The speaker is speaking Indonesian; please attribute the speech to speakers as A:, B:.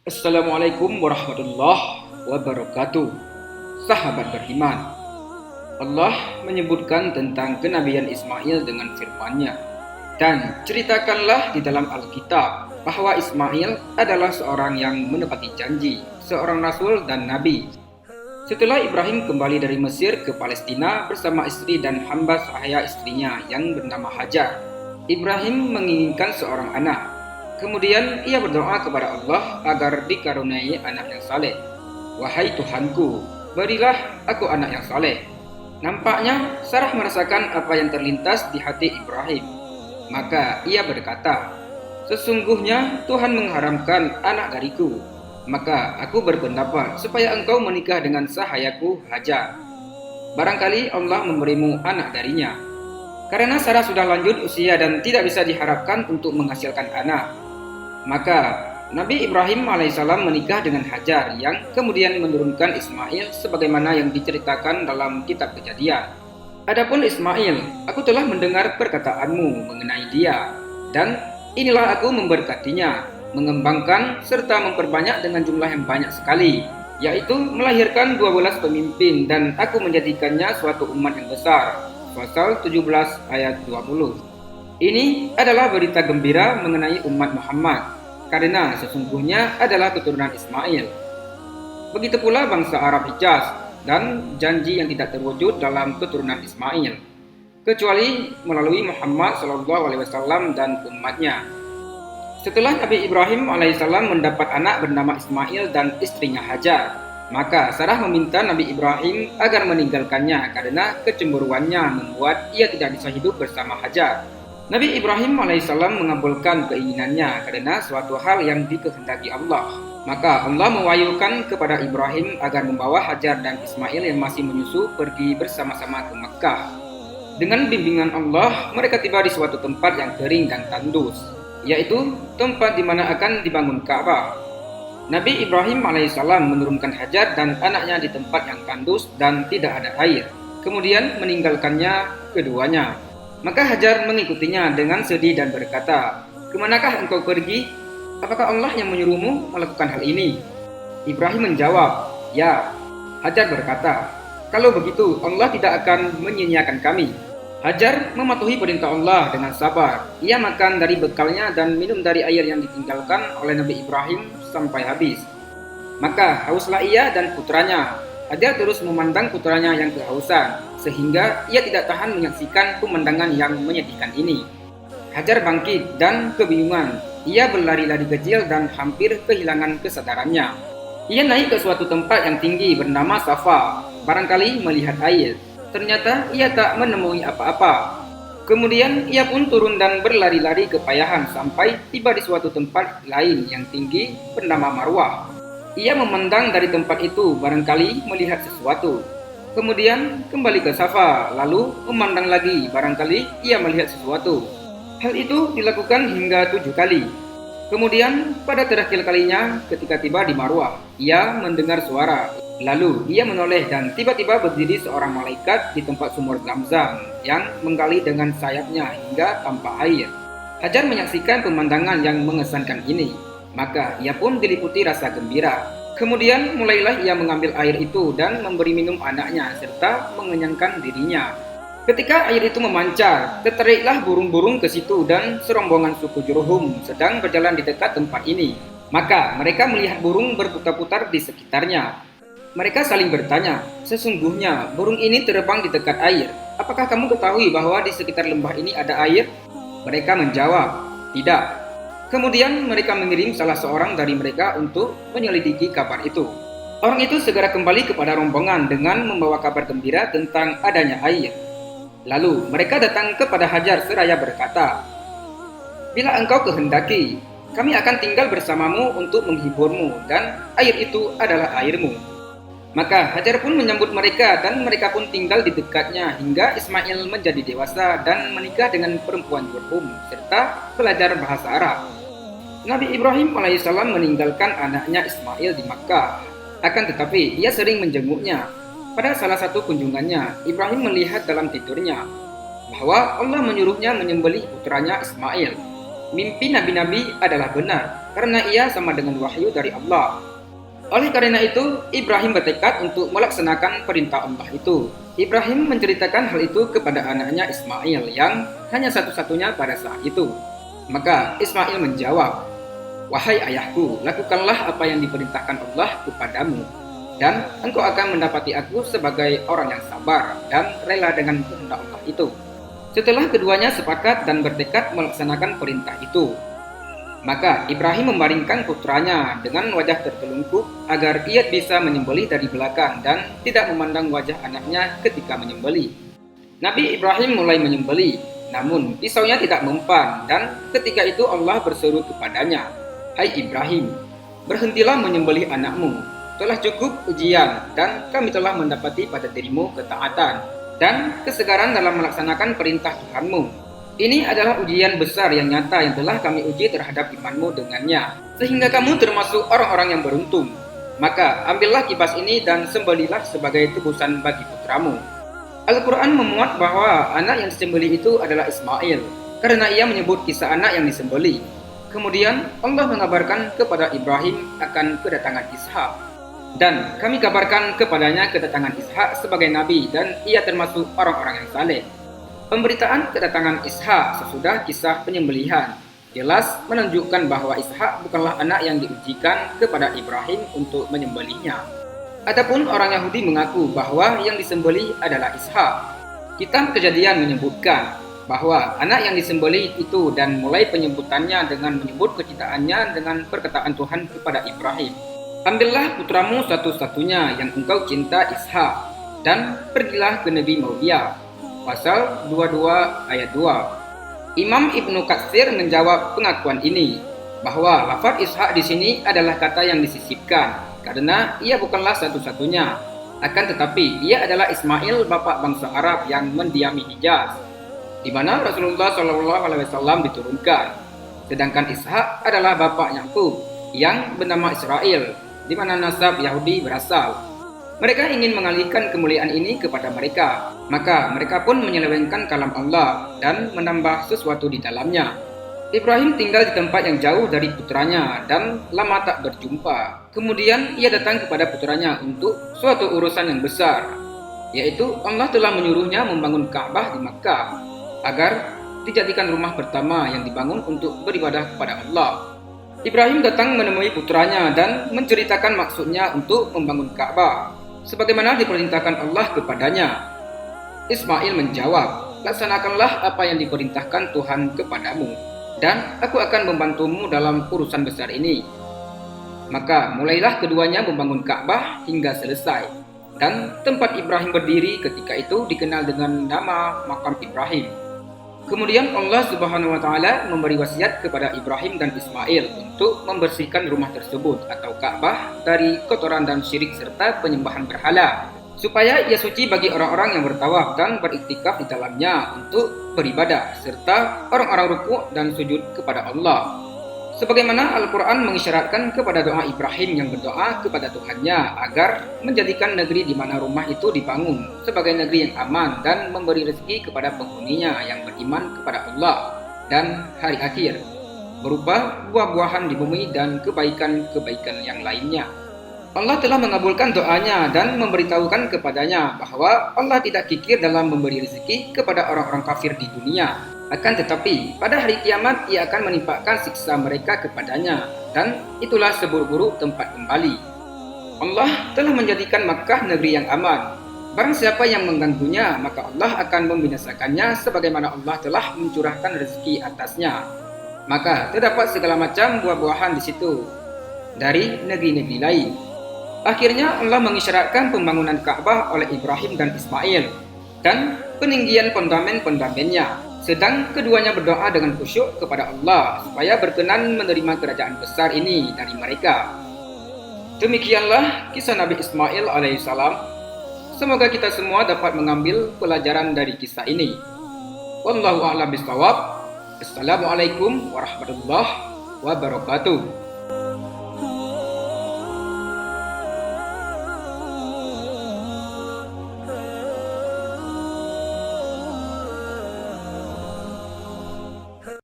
A: Assalamualaikum warahmatullahi wabarakatuh. Sahabat beriman, Allah menyebutkan tentang kenabian Ismail dengan firman-Nya, dan ceritakanlah di dalam Alkitab bahwa Ismail adalah seorang yang menepati janji, seorang rasul dan nabi. Setelah Ibrahim kembali dari Mesir ke Palestina bersama istri dan hamba sahaya istrinya yang bernama Hajar, Ibrahim menginginkan seorang anak. Kemudian ia berdoa kepada Allah agar dikaruniai anak yang saleh. Wahai Tuhanku, berilah aku anak yang saleh. Nampaknya Sarah merasakan apa yang terlintas di hati Ibrahim. Maka ia berkata, sesungguhnya Tuhan mengharamkan anak dariku. Maka aku berpendapat supaya engkau menikah dengan sahayaku Hajar. Barangkali Allah memberimu anak darinya. Karena Sarah sudah lanjut usia dan tidak bisa diharapkan untuk menghasilkan anak, maka Nabi Ibrahim alaihissalam menikah dengan Hajar yang kemudian menurunkan Ismail sebagaimana yang diceritakan dalam kitab Kejadian. Adapun Ismail, aku telah mendengar perkataanmu mengenai dia, dan inilah aku memberkatinya, mengembangkan serta memperbanyak dengan jumlah yang banyak sekali, yaitu melahirkan 12 pemimpin dan aku menjadikannya suatu umat yang besar. Pasal 17 ayat 20. Ini adalah berita gembira mengenai umat Muhammad, karena sesungguhnya adalah keturunan Ismail. Begitu pula bangsa Arab Hijaz dan janji yang tidak terwujud dalam keturunan Ismail, kecuali melalui Muhammad SAW dan umatnya. Setelah Nabi Ibrahim alaihissalam mendapat anak bernama Ismail dan istrinya Hajar, maka Sarah meminta Nabi Ibrahim agar meninggalkannya karena kecemburuannya membuat ia tidak bisa hidup bersama Hajar. Nabi Ibrahim alaihissalam mengabulkan keinginannya karena suatu hal yang dikehendaki Allah. Maka Allah mewahyukan kepada Ibrahim agar membawa Hajar dan Ismail yang masih menyusu pergi bersama-sama ke Mekkah. Dengan bimbingan Allah, mereka tiba di suatu tempat yang kering dan tandus, yaitu tempat di mana akan dibangun Ka'bah. Nabi Ibrahim alaihissalam menurunkan Hajar dan anaknya di tempat yang tandus dan tidak ada air, kemudian meninggalkannya keduanya. Maka Hajar mengikutinya dengan sedih dan berkata, kemanakah engkau pergi? Apakah Allah yang menyuruhmu melakukan hal ini? Ibrahim menjawab, ya. Hajar berkata, kalau begitu Allah tidak akan menyia-nyiakan kami. Hajar mematuhi perintah Allah dengan sabar. Ia makan dari bekalnya dan minum dari air yang ditinggalkan oleh Nabi Ibrahim sampai habis. Maka hauslah ia dan putranya. Hajar terus memandang putranya yang kehausan, sehingga ia tidak tahan menyaksikan pemandangan yang menyedihkan ini. Hajar bangkit dan kebingungan. Ia berlari-lari kecil dan hampir kehilangan kesadarannya. Ia naik ke suatu tempat yang tinggi bernama Safa, barangkali melihat air. Ternyata ia tak menemui apa-apa. Kemudian ia pun turun dan berlari-lari kepayahan sampai tiba di suatu tempat lain yang tinggi bernama Marwah. Ia memandang dari tempat itu barangkali melihat sesuatu. Kemudian kembali ke Safa, lalu memandang lagi barangkali ia melihat sesuatu. Hal itu dilakukan hingga 7 kali. Kemudian pada terakhir kalinya ketika tiba di Marwah, ia mendengar suara. Lalu ia menoleh dan tiba-tiba berdiri seorang malaikat di tempat sumur Zamzam yang menggali dengan sayapnya hingga tanpa air. Hajar menyaksikan pemandangan yang mengesankan ini. Maka ia pun diliputi rasa gembira. Kemudian mulailah ia mengambil air itu dan memberi minum anaknya serta mengenyangkan dirinya. Ketika air itu memancar, tertariklah burung-burung ke situ dan serombongan suku Jurhum sedang berjalan di dekat tempat ini. Maka mereka melihat burung berputar-putar di sekitarnya. Mereka saling bertanya, sesungguhnya burung ini terbang di dekat air. Apakah kamu ketahui bahwa di sekitar lembah ini ada air? Mereka menjawab, tidak. Kemudian mereka mengirim salah seorang dari mereka untuk menyelidiki kabar itu. Orang itu segera kembali kepada rombongan dengan membawa kabar gembira tentang adanya air. Lalu mereka datang kepada Hajar seraya berkata, bila engkau kehendaki, kami akan tinggal bersamamu untuk menghiburmu dan air itu adalah airmu. Maka Hajar pun menyambut mereka dan mereka pun tinggal di dekatnya hingga Ismail menjadi dewasa dan menikah dengan perempuan Jurhum serta belajar bahasa Arab. Nabi Ibrahim alaihissalam meninggalkan anaknya Ismail di Makkah. Akan tetapi ia sering menjenguknya. Pada salah satu kunjungannya, Ibrahim melihat dalam tidurnya bahwa Allah menyuruhnya menyembelih putranya Ismail. Mimpi nabi-nabi adalah benar, karena ia sama dengan wahyu dari Allah. Oleh karena itu, Ibrahim bertekad untuk melaksanakan perintah Allah itu. Ibrahim menceritakan hal itu kepada anaknya Ismail yang hanya satu-satunya pada saat itu. Maka Ismail menjawab, "Wahai ayahku, lakukanlah apa yang diperintahkan Allah kepadamu, dan engkau akan mendapati aku sebagai orang yang sabar dan rela dengan kehendak Allah itu." Setelah keduanya sepakat dan bertekad melaksanakan perintah itu, maka Ibrahim membaringkan putranya dengan wajah tertelungkup agar ia bisa menyembelih dari belakang dan tidak memandang wajah anaknya ketika menyembelih. Nabi Ibrahim mulai menyembelih, namun pisaunya tidak mempan, dan ketika itu Allah berseru kepadanya, "Hai Ibrahim, berhentilah menyembelih anakmu. Telah cukup ujian dan kami telah mendapati pada dirimu ketaatan dan kesegaran dalam melaksanakan perintah Tuhanmu. Ini adalah ujian besar yang nyata yang telah kami uji terhadap imanmu dengannya, sehingga kamu termasuk orang-orang yang beruntung. Maka ambillah kibas ini dan sembelihlah sebagai tebusan bagi putramu." Al-Quran memuat bahwa anak yang disembelih itu adalah Ismail, karena ia menyebut kisah anak yang disembelih. Kemudian Allah mengabarkan kepada Ibrahim akan kedatangan Ishak. Dan kami kabarkan kepadanya kedatangan Ishak sebagai nabi dan ia termasuk orang-orang yang saleh. Pemberitaan kedatangan Ishak sesudah kisah penyembelihan jelas menunjukkan bahwa Ishak bukanlah anak yang diujikan kepada Ibrahim untuk menyembelihnya. Adapun orang Yahudi mengaku bahwa yang disembelih adalah Ishak. Kitab Kejadian menyebutkan bahwa anak yang disembelih itu dan mulai penyebutannya dengan menyebut kecintaannya dengan perkataan Tuhan kepada Ibrahim, "Ambillah putramu satu-satunya yang engkau cinta, Ishak, dan pergilah ke negeri Moriah." Pasal 22 ayat 2. Imam Ibnu Katsir menjawab pengakuan ini bahwa lafaz Ishak di sini adalah kata yang disisipkan karena ia bukanlah satu-satunya. Akan tetapi ia adalah Ismail, bapak bangsa Arab yang mendiami Hijaz, di mana Rasulullah SAW diturunkan. Sedangkan Ishak adalah bapak Yakub yang bernama Israel, di mana nasab Yahudi berasal. Mereka ingin mengalihkan kemuliaan ini kepada mereka, maka mereka pun menyelewengkan kalam Allah dan menambah sesuatu di dalamnya. Ibrahim tinggal di tempat yang jauh dari putranya dan lama tak berjumpa. Kemudian ia datang kepada putranya untuk suatu urusan yang besar, yaitu Allah telah menyuruhnya membangun Ka'bah di Makkah agar dijadikan rumah pertama yang dibangun untuk beribadah kepada Allah. Ibrahim datang menemui putranya dan menceritakan maksudnya untuk membangun Ka'bah sebagaimana diperintahkan Allah kepadanya. Ismail menjawab, "Laksanakanlah apa yang diperintahkan Tuhan kepadamu, dan aku akan membantumu dalam urusan besar ini." Maka mulailah keduanya membangun Ka'bah hingga selesai, dan tempat Ibrahim berdiri ketika itu dikenal dengan nama Makam Ibrahim. Kemudian Allah Subhanahu wa Ta'ala memberi wasiat kepada Ibrahim dan Ismail untuk membersihkan rumah tersebut atau Ka'bah dari kotoran dan syirik serta penyembahan berhala, supaya ia suci bagi orang-orang yang bertawaf dan beriktikaf di dalamnya untuk beribadah, serta orang-orang rukuk dan sujud kepada Allah. Sebagaimana Al-Quran mengisyaratkan kepada doa Ibrahim yang berdoa kepada Tuhannya agar menjadikan negeri di mana rumah itu dibangun sebagai negeri yang aman dan memberi rezeki kepada penghuninya yang beriman kepada Allah dan hari akhir, berupa buah-buahan di bumi dan kebaikan-kebaikan yang lainnya. Allah telah mengabulkan doanya dan memberitahukan kepadanya bahwa Allah tidak kikir dalam memberi rezeki kepada orang-orang kafir di dunia. Akan tetapi, pada hari kiamat ia akan menimpakan siksa mereka kepadanya, dan itulah seburuk-buruk tempat kembali. Allah telah menjadikan Makkah negeri yang aman. Barang siapa yang mengganggunya, maka Allah akan membinasakannya sebagaimana Allah telah mencurahkan rezeki atasnya. Maka terdapat segala macam buah-buahan di situ dari negeri-negeri lain. Akhirnya Allah mengisyaratkan pembangunan Ka'bah oleh Ibrahim dan Ismail dan peninggian pendamen-pendamennya. Sedang keduanya berdoa dengan khusyuk kepada Allah supaya berkenan menerima kerajaan besar ini dari mereka. Demikianlah kisah Nabi Ismail alaihissalam. Semoga kita semua dapat mengambil pelajaran dari kisah ini. Wallahu a'lam bishawab. Assalamualaikum warahmatullahi wabarakatuh.